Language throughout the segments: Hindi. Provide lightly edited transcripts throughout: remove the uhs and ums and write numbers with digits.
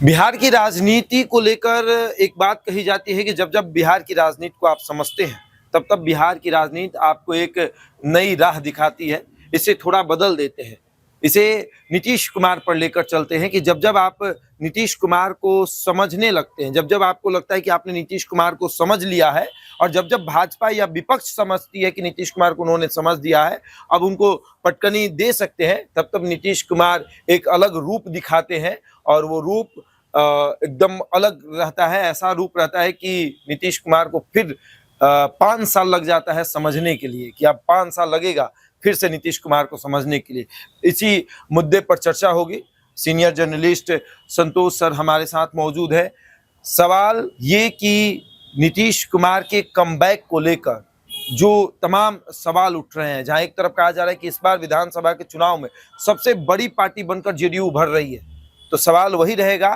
बिहार की राजनीति को लेकर एक बात कही जाती है कि जब जब बिहार की राजनीति को आप समझते हैं तब तब बिहार की राजनीति आपको एक नई राह दिखाती है, इसे थोड़ा बदल देते हैं। इसे नीतीश कुमार पर लेकर चलते हैं कि जब जब आप नीतीश कुमार को समझने लगते हैं, जब जब आपको लगता है कि आपने नीतीश कुमार को समझ लिया है और जब जब भाजपा या विपक्ष समझती है कि नीतीश कुमार को उन्होंने समझ दिया है, अब उनको पटकनी दे सकते हैं, तब तब नीतीश कुमार एक अलग रूप दिखाते हैं और वो रूप एकदम अलग रहता है। ऐसा रूप रहता है कि नीतीश कुमार को फिर 5 साल लग जाता है समझने के लिए, कि अब 5 साल लगेगा फिर से नीतीश कुमार को समझने के लिए। इसी मुद्दे पर चर्चा होगी। सीनियर जर्नलिस्ट संतोष सर हमारे साथ मौजूद है। सवाल ये कि नीतीश कुमार के कमबैक को लेकर जो तमाम सवाल उठ रहे हैं, जहां एक तरफ कहा जा रहा है कि इस बार विधानसभा के चुनाव में सबसे बड़ी पार्टी बनकर जेडीयू उभर रही है, तो सवाल वही रहेगा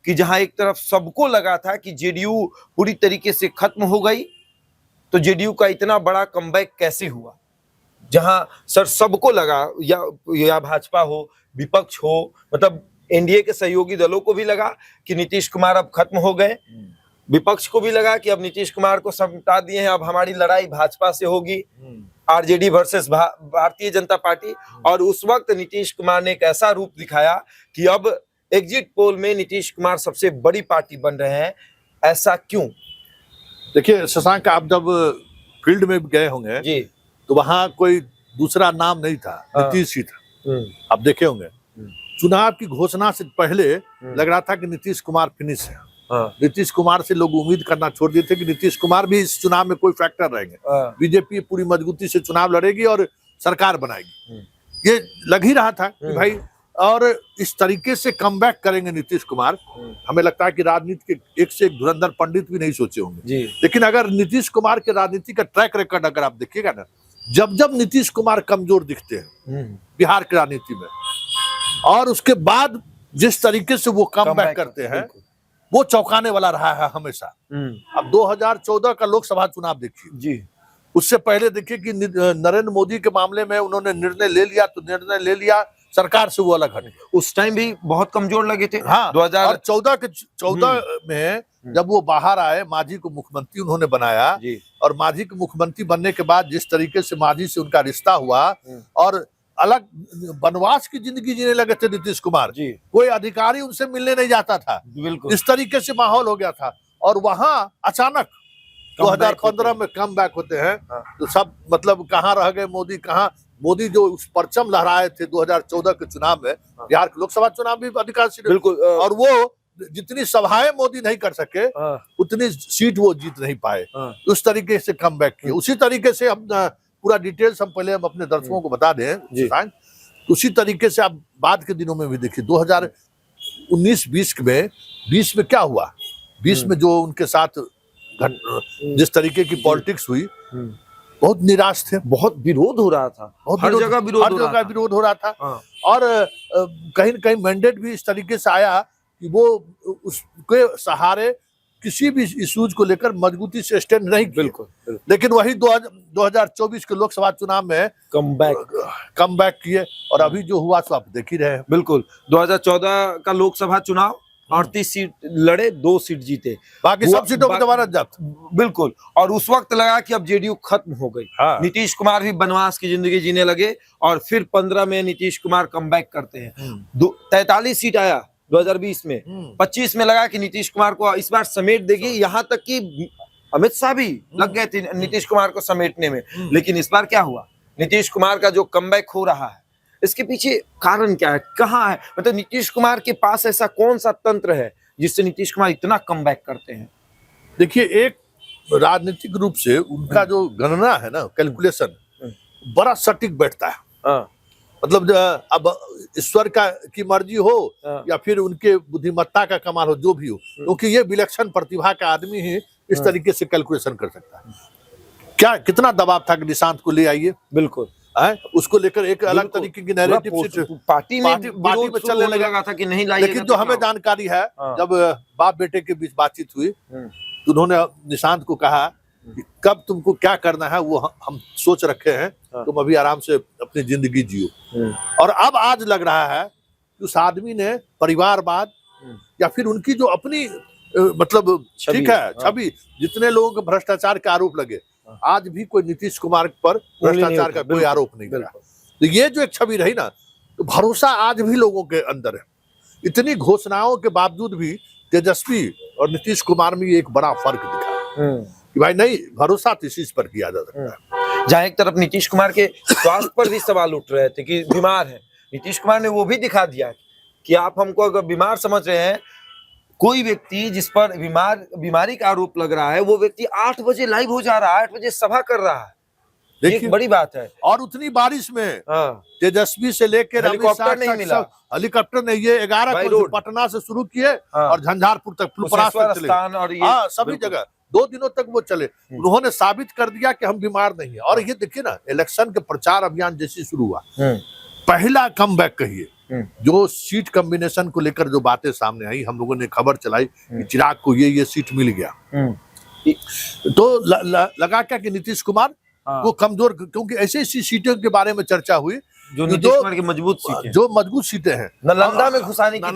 कि जहां एक तरफ सबको लगा था कि जेडीयू पूरी तरीके से खत्म हो गई, तो जेडीयू का इतना बड़ा कमबैक कैसे हुआ? जहां सर सबको लगा, या भाजपा हो, विपक्ष हो, मतलब एनडीए के सहयोगी दलों को भी लगा कि नीतीश कुमार अब खत्म हो गए, विपक्ष को भी लगा कि अब नीतीश कुमार को समझा दिए हैं, अब हमारी लड़ाई भाजपा से होगी, RJD versus Bharatiya Janata party. और उस वक्त नीतीश कुमार ने एक ऐसा रूप दिखाया कि अब एग्जिट पोल में नीतीश कुमार सबसे बड़ी पार्टी बन रहे हैं। ऐसा क्यों? देखिए शशांक, आप जब फील्ड में गए होंगे जी, तो वहां कोई दूसरा नाम नहीं था, नीतीश ही था। आप देखे होंगे चुनाव की घोषणा से पहले लग रहा था कि नीतीश कुमार फिनिश है। नीतीश कुमार से लोग उम्मीद करना छोड़ दिए थे कि नीतीश कुमार भी इस चुनाव में कोई फैक्टर रहेंगे, बीजेपी पूरी मजबूती से चुनाव लड़ेगी और सरकार बनाएगी। ये लग ही रहा था कि भाई, और इस तरीके से कमबैक करेंगे नीतीश कुमार। हमें लगता है कि राजनीति के एक से एक धुरंधर पंडित भी नहीं सोचे होंगे। लेकिन अगर नीतीश कुमार के राजनीति का ट्रैक रिकॉर्ड अगर आप देखिएगा ना, जब जब नीतीश कुमार कमजोर दिखते हैं बिहार की राजनीति में, और उसके बाद जिस तरीके से वो कमबैक करते हैं, वो चौंकाने वाला रहा है हमेशा। अब 2014 का लोकसभा चुनाव देखिए जी, उससे पहले देखिए कि नरेंद्र मोदी के मामले में उन्होंने निर्णय ले लिया, तो निर्णय ले लिया, सरकार से वो अलग हटे। उस टाइम भी बहुत कमजोर लगे थे। हाँ, 2014 में जब वो बाहर आए, मांझी को मुख्यमंत्री उन्होंने बनाया, और मांझी को मुख्यमंत्री बनने के बाद जिस तरीके से मांझी से उनका रिश्ता हुआ और अलग वनवास की जिंदगी जीने लगे थे नीतीश कुमार जी, कोई अधिकारी उनसे मिलने नहीं जाता था, बिल्कुल इस तरीके से माहौल हो गया था। और वहां अचानक 2015 में कम बैक होते हैं। तो सब मतलब कहाँ रह गए मोदी, कहाँ मोदी जो उस परचम लहराए थे 2014 के चुनाव में, बिहार के लोकसभा चुनाव भी अधिकार सीट, बिल्कुल, और वो जितनी सभाएं मोदी नहीं कर सके उतनी सीट वो जीत नहीं पाए। उस तरीके से कम बैक किए। उसी तरीके से हम पूरा डिटेल्स हम पहले अपने दर्शकों को बता दें। उसी तरीके से आप बाद के दिनों में भी देखिए 2019-20 में, 20 में क्या हुआ, 20 में जो उनके साथ जिस तरीके की पॉलिटिक्स हुई, बहुत निराश थे, बहुत विरोध हो रहा था, हर जगह विरोध हो रहा था। और कहीं न कहीं मैंडेट भी इस तरीके से आया कि वो उसके सहारे किसी भी इश्यूज को लेकर मजबूती से स्टैंड नहीं किए। बिल्कुल। लेकिन वही 2024 के लोकसभा चुनाव में कमबैक किए, और अभी जो हुआ सो आप देख ही रहे हैं। बिल्कुल, 2014 का लोकसभा चुनाव 38 सीट लड़े, 2 सीट जीते, बाकी सब सीटों को दोबारा जब्त। बिल्कुल, और उस वक्त लगा कि अब जेडीयू खत्म हो गई। नीतीश कुमार भी बनवास की जिंदगी जीने लगे, और फिर 15 में नीतीश कुमार कमबैक करते हैं। 43 सीट आया 2020 में, 25 में लगा कि नीतीश कुमार को इस बार समेट देगी, यहाँ तक कि अमित शाह भी लग गए थे नीतीश कुमार को समेटने में। लेकिन इस बार क्या हुआ, नीतीश कुमार का जो कमबैक हो रहा है, इसके पीछे कारण क्या है, कहाँ है? मतलब नीतीश कुमार के पास ऐसा कौन सा तंत्र है जिससे नीतीश कुमार इतना कमबैक करते हैं? देखिए, एक राजनीतिक रूप से उनका जो गणना है ना, कैलकुलेशन बड़ा सटीक बैठता है। मतलब अब ईश्वर की मर्जी हो या फिर उनके बुद्धिमत्ता का कमाल हो, जो भी हो, क्योंकि ये विलक्षण प्रतिभा का आदमी ही इस तरीके से कैलकुलेशन कर सकता है। क्या कितना दबाव था कि निशांत को ले आइए, बिल्कुल उसको लेकर एक अलग तरीके की नैरेटिव पार्टी में चलने लगा था कि नहीं लाइए। लेकिन जो हमें जानकारी है, जब बाप बेटे के बीच बातचीत हुई तो उन्होंने निशांत को कहा कि कब तुमको क्या करना है वो हम सोच रखे हैं, तुम अभी आराम से अपनी जिंदगी जियो। और अब आज लग रहा है कि उस आदमी ने परिवारवाद या फिर उनकी जो अपनी मतलब ठीक है छवि, जितने लोग भ्रष्टाचार के आरोप लगे, आज भी कोई नीतीश कुमार पर भ्रष्टाचार का कोई आरोप नहीं लगा। तो ये जो एक छवि रही ना, तो भरोसा आज भी लोगों के अंदर है। इतनी घोषणाओं के बावजूद भी तेजस्वी और नीतीश कुमार में एक बड़ा फर्क दिखा कि भाई नहीं, भरोसा तो इस चीज पर किया जा सकता है। जहाँ एक तरफ नीतीश कुमार के स्वास्थ्य पर भी सवाल उठ रहे थे कि बीमार है, नीतीश कुमार ने वो भी दिखा दिया कि आप हमको अगर बीमार समझ रहे हैं, कोई व्यक्ति जिस पर बीमारी का आरोप लग रहा है, वो व्यक्ति 8 बजे लाइव हो जा रहा है, 8 बजे सभा कर रहा है। देखिए बड़ी बात है। और उतनी बारिश में तेजस्वी से लेकर हेलीकॉप्टर नहीं मिला, हेलीकॉप्टर नहीं, ये 11 को पटना से शुरू किए और झंझारपुर तक, और सभी जगह 2 दिनों तक वो चले। उन्होंने साबित कर दिया कि हम बीमार नहीं है। और ये देखिए ना, इलेक्शन के प्रचार अभियान जैसे शुरू हुआ, पहला कमबैक कहिए, जो सीट कॉम्बिनेशन को लेकर जो बातें सामने आई, हम लोगों ने खबर चलाई कि चिराग को ये सीट मिल गया, तो लगा क्या कि नीतीश कुमार वो कमजोर, क्योंकि ऐसी ऐसी सीटों के बारे में चर्चा हुई जो नीतीश कुमार की मजबूत सीटें, जो मजबूत सीटें हैं। नालंदा में घुसाने की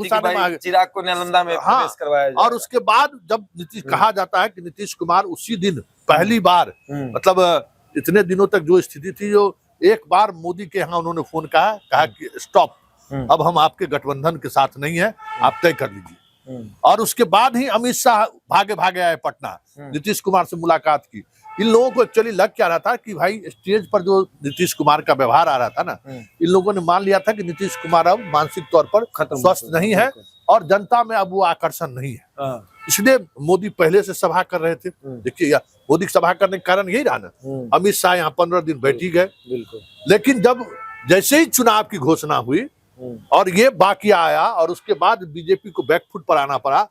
चर्चा, चिराग को नालंदा में प्रवेश करवाया जाए। और उसके बाद जब नीतीश कहा जाता है कि नीतीश कुमार उसी दिन पहली बार, मतलब इतने दिनों तक जो स्थिति थी, जो एक बार मोदी के यहाँ उन्होंने फोन कहा कि स्टॉप, अब हम आपके गठबंधन के साथ नहीं है, आप तय कर लीजिए। और उसके बाद ही अमित शाह भागे भागे आए पटना, नीतीश कुमार से मुलाकात की। इन लोगों को एक्चुअली लग क्या रहा था कि भाई स्टेज पर जो नीतीश कुमार का व्यवहार आ रहा था ना, इन लोगों ने मान लिया था कि नीतीश कुमार अब मानसिक तौर पर स्वस्थ नहीं है और जनता में अब वो आकर्षण नहीं है। इसलिए मोदी पहले से सभा कर रहे थे। देखिए, मोदी सभा करने का कारण यही रहा ना, अमित शाह यहाँ 15 दिन बैठ ही गए। लेकिन जब जैसे ही चुनाव की घोषणा हुई और ये बाकी आया, और उसके बाद बीजेपी को बैकफुट पर आना पड़ा,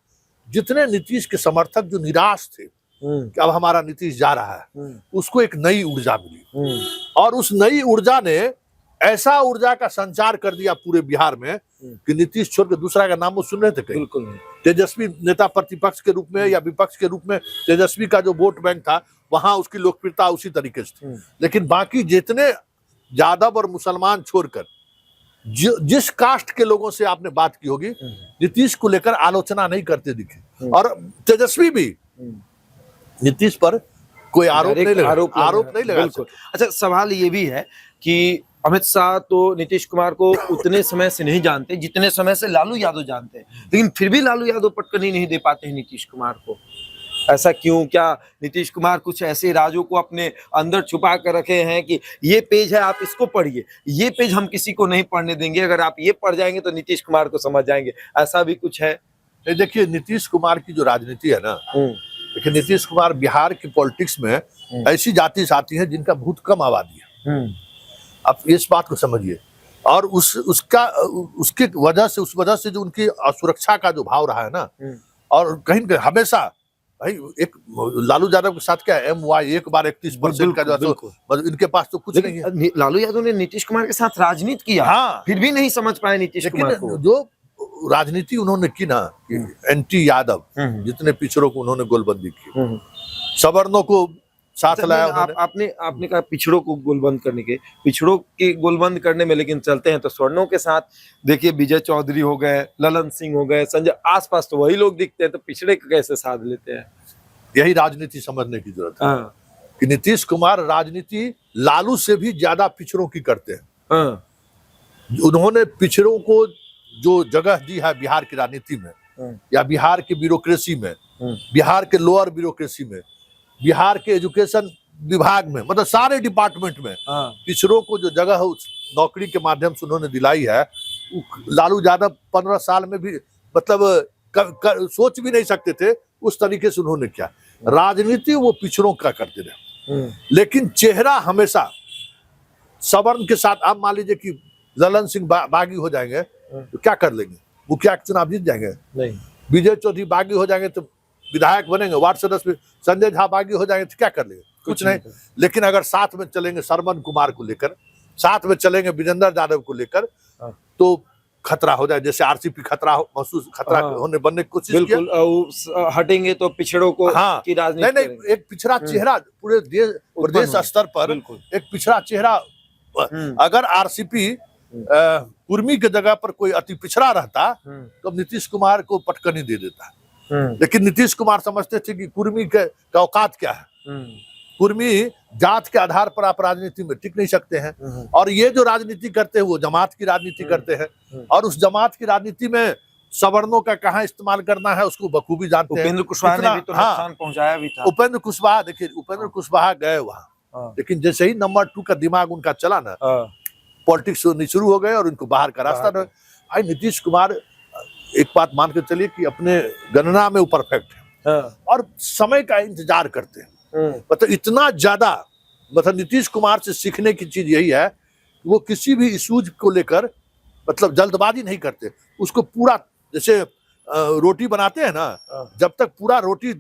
जितने नीतीश के समर्थक जो निराश थे कि अब हमारा नीतीश जा रहा है, उसको एक नई ऊर्जा मिली। और उस नई ऊर्जा ने ऐसा ऊर्जा का संचार कर दिया पूरे बिहार में कि नीतीश छोड़ के दूसरा का नाम वो सुन रहे थे कहीं। बिल्कुल नहीं। तेजस्वी नेता प्रतिपक्ष के रूप में या विपक्ष के रूप में, तेजस्वी का जो वोट बैंक था, वहां उसकी लोकप्रियता उसी तरीके से थी। लेकिन बाकी जितने यादव और मुसलमान छोड़कर जिस कास्ट के लोगों से आपने बात की होगी, नीतीश को लेकर आलोचना नहीं करते दिखे। और तेजस्वी भी नीतीश पर कोई आरोप नहीं लगा। अच्छा, सवाल ये भी है कि अमित शाह तो नीतीश कुमार को उतने समय से नहीं जानते जितने समय से लालू यादव जानते हैं, लेकिन फिर भी लालू यादव पटकनी नहीं दे पाते हैं नीतीश कुमार को। ऐसा क्यों? क्या नीतीश कुमार कुछ ऐसे राजों को अपने अंदर छुपा कर रखे हैं कि ये पेज है, आप इसको पढ़िए, ये पेज हम किसी को नहीं पढ़ने देंगे, अगर आप ये पढ़ जाएंगे तो नीतीश कुमार को समझ जाएंगे, ऐसा भी कुछ है? देखिए, नीतीश कुमार की जो राजनीति है ना, देखिए नीतीश कुमार बिहार की पॉलिटिक्स में ऐसी जाति आती है जिनका बहुत कम आबादी है। आप इस बात को समझिए। और उसके वजह से जो उनकी सुरक्षा का जो भाव रहा है ना, और कहीं हमेशा भाई एक लालू यादव के साथ क्या है, MY 1/31% का जो, इनके पास तो कुछ नहीं है। लालू यादव ने नीतीश कुमार के साथ राजनीति किया, हाँ, फिर भी नहीं समझ पाए नीतीश कुमार को। जो राजनीति उन्होंने की ना, एंटी यादव, जितने पिछड़ों को उन्होंने गोलबंदी की, सवर्णों को साथ लाया। आपने कहा पिछड़ों को गोलबंद करने के, पिछड़ों के गोलबंद करने में लेकिन चलते हैं तो स्वर्णों के साथ, देखिए विजय चौधरी हो गए, ललन सिंह हो गए, संजय, आसपास तो वही लोग दिखते हैं, तो पिछड़े को कैसे साध लेते हैं? यही राजनीति समझने की जरूरत है कि नीतीश कुमार राजनीति लालू से भी ज्यादा पिछड़ों की करते हैं। उन्होंने पिछड़ों को जो जगह दी है बिहार की राजनीति में, या बिहार की ब्यूरोक्रेसी में, बिहार के लोअर ब्यूरोक्रेसी में, बिहार के एजुकेशन विभाग में, मतलब सारे डिपार्टमेंट में पिछड़ों को जो जगह नौकरी के माध्यम से उन्होंने दिलाई है, लालू यादव 15 साल में भी मतलब सोच भी नहीं सकते थे उस तरीके से उन्होंने किया। राजनीति वो पिछड़ों का करते रहे, लेकिन चेहरा हमेशा सवर्ण के साथ। आप मान लीजिए कि ललन सिंह बागी हो जाएंगे तो क्या कर लेंगे? वो क्या चुनाव जीत जाएंगे? नहीं। विजय चौधरी बागी हो जाएंगे तो विधायक बनेंगे, वार्ड सदस्य। संजय झा बागी हो जाएंगे तो क्या कर लेंगे? कुछ नहीं। लेकिन अगर साथ में चलेंगे सरमन कुमार को लेकर, साथ में चलेंगे विजेंद्र यादव को लेकर, तो खतरा हो जाए। जैसे RCP खतरा होने बनने की कोशिश किया। हटेंगे तो पिछड़ों को की राजनीति नहीं, एक पिछड़ा चेहरा पूरे प्रदेश स्तर पर, एक पिछड़ा चेहरा। अगर RCP कुर्मी के जगह पर कोई अति पिछड़ा रहता तो नीतीश कुमार को पटकनी दे देता। लेकिन नीतीश कुमार समझते थे कि कुर्मी का औकात क्या है, कुर्मी जात के आधार पर आप राजनीति में टिक नहीं सकते हैं। और ये जो राजनीति करते हैं वो जमात की राजनीति करते हैं, और उस जमात की राजनीति में सवर्णों का कहाँ इस्तेमाल करना है उसको बखूबी जानते हैं। उपेंद्र कुशवाहा ने भी तो नुकसान पहुंचाया भी था। उपेंद्र कुशवाहा, देखिए उपेंद्र कुशवाहा गए वहां, लेकिन जैसे ही नंबर 2 का दिमाग उनका चला ना, पॉलिटिक्स शुरू हो गए और उनको बाहर का रास्ता रहे। भाई नीतीश कुमार एक बात मान के चलिए कि अपने गणना में वो परफेक्ट है और समय का इंतजार करते हैं। मतलब इतना ज्यादा, मतलब नीतीश कुमार से सीखने की चीज यही है, वो किसी भी इशूज को लेकर मतलब जल्दबाजी नहीं करते, उसको पूरा, जैसे रोटी बनाते हैं ना, जब तक पूरा रोटी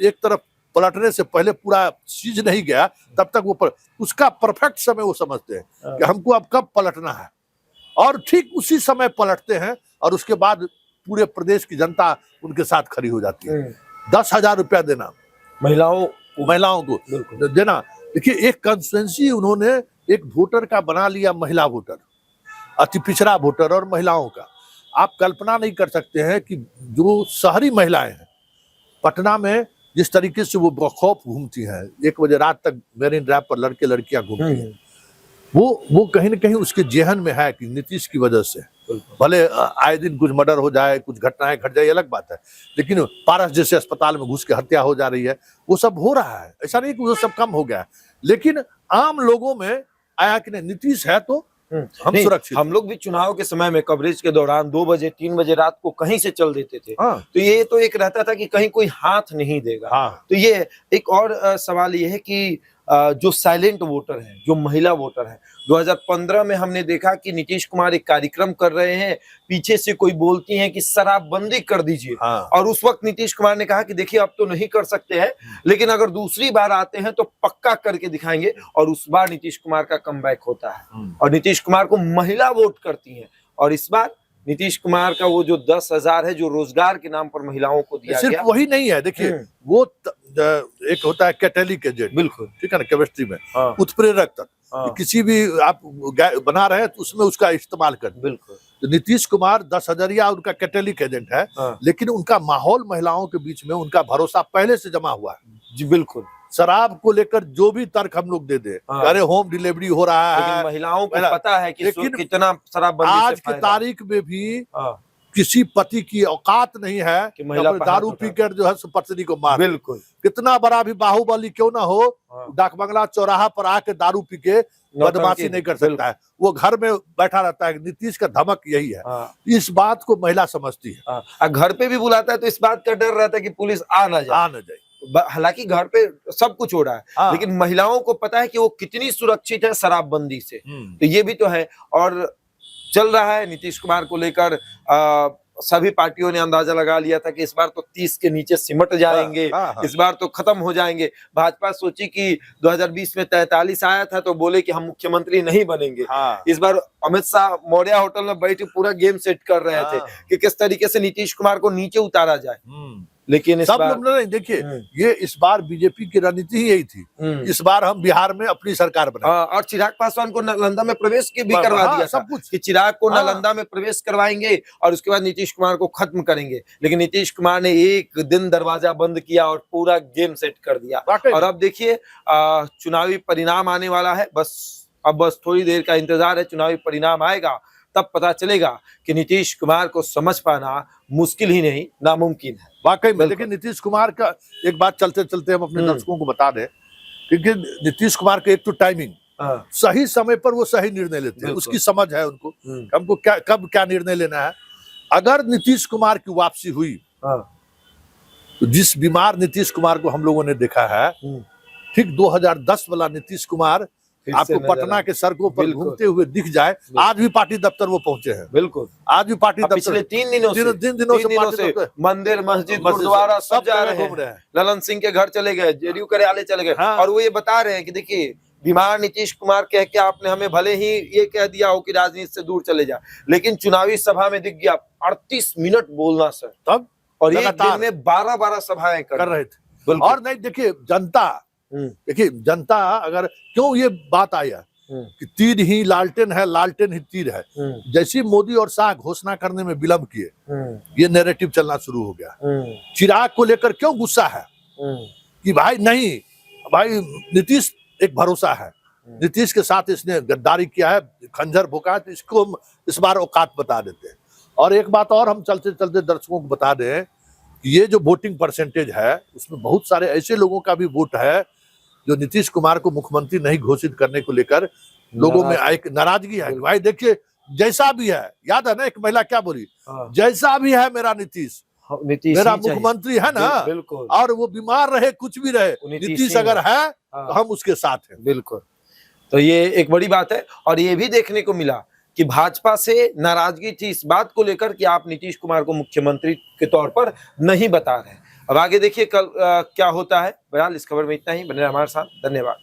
एक तरफ पलटने से पहले पूरा सीज नहीं गया तब तक वो उसका परफेक्ट समय वो समझते हैं कि हमको अब कब पलटना है, और ठीक उसी समय पलटते हैं और उसके बाद पूरे प्रदेश की जनता उनके साथ खड़ी हो जाती है। 10,000 रुपया देना महिलाओं को देना। देखिए एक कंस्टिट्यूएंसी उन्होंने एक वोटर का बना लिया, महिला वोटर, अति पिछड़ा वोटर और महिलाओं का। आप कल्पना नहीं कर सकते हैं कि जो शहरी महिलाएं हैं पटना में जिस तरीके से वो बखौफ घूमती हैं, 1 बजे रात तक मेरीन ड्राइव पर लड़के लड़कियां घूमती हैं, वो कहीं ना कहीं उसके जेहन में है कि नीतीश की वजह से भले आए दिन कुछ मर्डर हो जाए, कुछ घटनाएं घट जाए, अलग बात है, लेकिन पारस जैसे अस्पताल में घुस के हत्या हो जा रही है, वो सब हो रहा है। ऐसा नहीं कि वो सब कम हो गया है, लेकिन आम लोगों में आया कि नहीं नीतीश है तो हम सुरक्षित। हम लोग भी चुनाव के समय में कवरेज के दौरान 2 बजे 3 बजे रात को कहीं से चल देते थे। तो ये तो एक रहता था कि कहीं कोई हाथ नहीं देगा। तो ये एक और सवाल ये है कि जो साइलेंट वोटर है, जो महिला वोटर है, 2015 में हमने देखा कि नीतीश कुमार एक कार्यक्रम कर रहे हैं, पीछे से कोई बोलती हैं कि शराबबंदी कर दीजिए, और उस वक्त नीतीश कुमार ने कहा कि देखिए अब तो नहीं कर सकते हैं, लेकिन अगर दूसरी बार आते हैं तो पक्का करके दिखाएंगे, और उस बार नीतीश कुमार का कमबैक होता है और नीतीश कुमार को महिला वोट करती हैं। और इस बार नीतीश कुमार का वो जो 10,000 है जो रोजगार के नाम पर महिलाओं को दिया सिर्फ गया, वही नहीं है। देखिए वो एक होता है कैटेलिक एजेंट, बिल्कुल ठीक है ना, केमिस्ट्री में उत्प्रेरक तत्व, किसी भी आप बना रहे हैं तो उसमें उसका इस्तेमाल कर। बिल्कुल तो नीतीश कुमार 10,000 उनका कैटेलिक एजेंट है, लेकिन उनका माहौल महिलाओं के बीच में उनका भरोसा पहले से जमा हुआ है। जी बिल्कुल। शराब को लेकर जो भी तर्क हम लोग दे दे, अरे होम डिलीवरी हो रहा है, महिलाओं को पता है कि कितना शराबबंदी आज की तारीख में भी किसी पति की औकात नहीं है कि दारू पीकर जो है पत्नी को मार। बिल्कुल। कितना बड़ा भी बाहुबली क्यों ना हो, डाक बंगला चौराहा पर आके दारू पी के बदमाशी नहीं कर सकता है, वो घर में बैठा रहता है। नीतीश का धमक यही है, इस बात को महिला समझती है। घर पे भी बुलाता है तो इस बात का डर रहता है कि पुलिस आ ना जाए। हालांकि घर पे सब कुछ हो रहा है, लेकिन महिलाओं को पता है कि वो कितनी सुरक्षित है शराबबंदी से। तो ये भी तो है। और चल रहा है नीतीश कुमार को लेकर, सभी पार्टियों ने अंदाजा लगा लिया था कि इस बार तो 30 के नीचे सिमट जाएंगे, इस बार तो खत्म हो जाएंगे। भाजपा सोची कि 2020 में 43 आया था तो बोले कि हम मुख्यमंत्री नहीं बनेंगे। इस बार अमित शाह मौर्या होटल में बैठ के पूरा गेम सेट कर रहे थे कि किस तरीके से नीतीश कुमार को नीचे उतारा जाए, लेकिन इस बार नहीं। देखिए ये इस बार बीजेपी की रणनीति ही यही थी, इस बार हम बिहार में अपनी सरकार बनाएंगे। और चिराग पासवान को नालंदा में प्रवेश भी करवा दिया सब कुछ कि चिराग को नालंदा में प्रवेश करवाएंगे और उसके बाद नीतीश कुमार को खत्म करेंगे। लेकिन नीतीश कुमार ने एक दिन दरवाजा बंद किया और पूरा गेम सेट कर दिया। और अब देखिए चुनावी परिणाम आने वाला है, बस थोड़ी देर का इंतजार है। चुनावी परिणाम आएगा तब पता चलेगा कि नीतीश कुमार को समझ पाना मुश्किल ही नहीं नामुमकिन है। वाकई में। लेकिन नीतीश कुमार का एक बात चलते चलते हम अपने दर्शकों को बता दें, क्योंकि नीतीश कुमार के एक तो टाइमिंग, सही समय पर वो सही निर्णय लेते हैं, उसकी समझ है उनको हमको कब क्या निर्णय लेना है। अगर नीतीश कुमार की वापसी हुई तो जिस बीमार नीतीश कुमार को हम लोगों ने देखा है, ठीक 2010 वाला नीतीश कुमार आपको पटना के सड़कों पर घूमते हुए दिख जाए। आज भी पार्टी दफ्तर वो पहुंचे हैं। बिल्कुल, आज भी पार्टी दफ्तर पिछले 3 दिनों से मंदिर मस्जिद गुरुद्वारा सब जा रहे हैं। ललन सिंह के घर चले गए, जेडीयू कार्यालय चले गए, और वो ये बता रहे हैं कि देखिए बीमार नीतीश कुमार कह के आपने हमें भले ही ये कह दिया हो कि राजनीति से दूर चले जा, लेकिन चुनावी सभा में दिख गया 38 मिनट बोलना सर, तब और एक दिन में 12 सभाएं कर रहे थे। और नहीं देखिए जनता, देखिए जनता, अगर क्यों ये बात आया कि तीर ही लालटेन है, लालटेन ही तीर है। जैसे मोदी और शाह घोषणा करने में विलंब किए, ये नैरेटिव चलना शुरू हो गया। चिराग को लेकर क्यों गुस्सा है कि भाई नहीं, भाई नीतीश एक भरोसा है, नीतीश के साथ इसने गद्दारी किया है, खंजर भोंका है, तो इसको हम इस बार औकात बता देते हैं। और एक बात और हम चलते चलते दर्शकों को बता दें कि ये जो वोटिंग परसेंटेज है उसमें बहुत सारे ऐसे लोगों का भी वोट है जो नीतीश कुमार को मुख्यमंत्री नहीं घोषित करने को लेकर लोगों में एक नाराजगी है। भाई देखिए, जैसा भी है, याद है ना एक महिला क्या बोली, जैसा भी है मेरा नीतीश मेरा मुख्यमंत्री है ना, बिल्कुल, और वो बीमार रहे कुछ भी रहे, नीतीश अगर है तो हम उसके साथ हैं। बिल्कुल। तो ये एक बड़ी बात है। और ये भी देखने को मिला कि भाजपा से नाराजगी थी इस बात को लेकर कि आप नीतीश कुमार को मुख्यमंत्री के तौर पर नहीं बता रहे। अब आगे देखिए कल क्या होता है। बहरहाल इस खबर में इतना ही, बने रहिए हमारे साथ, धन्यवाद।